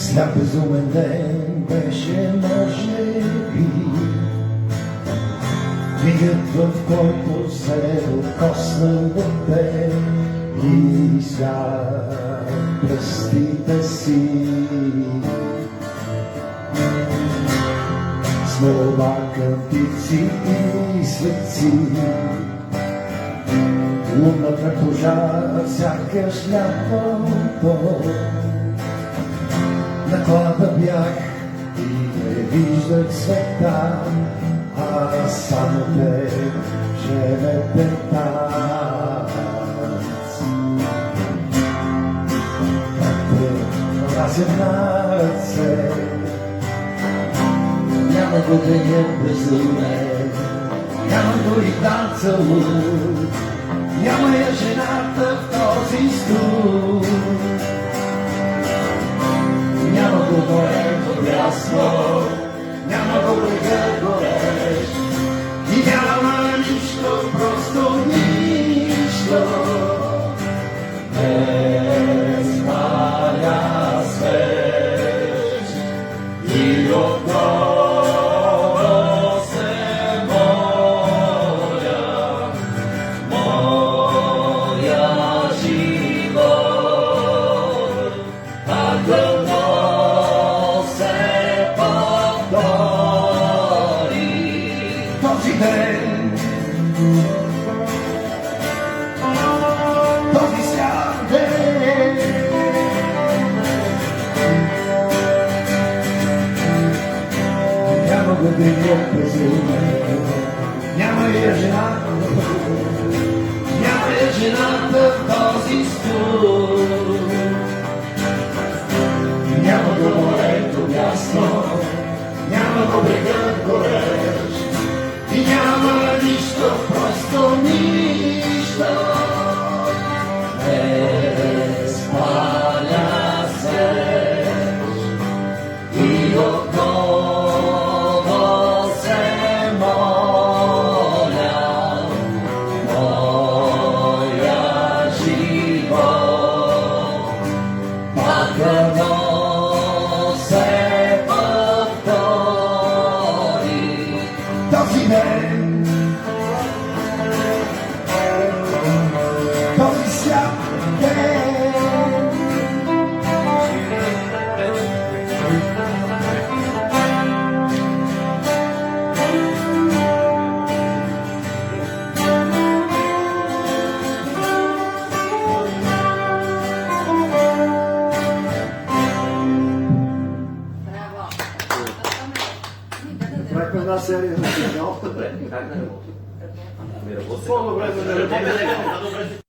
Сляп безумен ден беше, може би, мигът, в който се докоснах до теб и свят пръстите си. С молба към птици и светци, лунната пожар сякаш лятото. На клада бях и не виждах света, а само те жевете танц. Разем на ръце, няма годеня безумен, няма дори танцелуд, няма я жената в този стул. Няма го горето бясно, няма го брега горещ и няма нищо, просто нищо. Без маля свеж и отново се моля, моя живот, този ден, този свят ден. Няма година безумен, няма я жената, няма я жената в този стул. Няма го морето ясно, няма го брегът горещ и няма нищо, просто нищо. Без маля свеж и отново се моля, моя живот пак едно се повтори. Този ден, този свят ден. Правихме една серия на сигнал. Добре, как да работи? По-добре да не работи.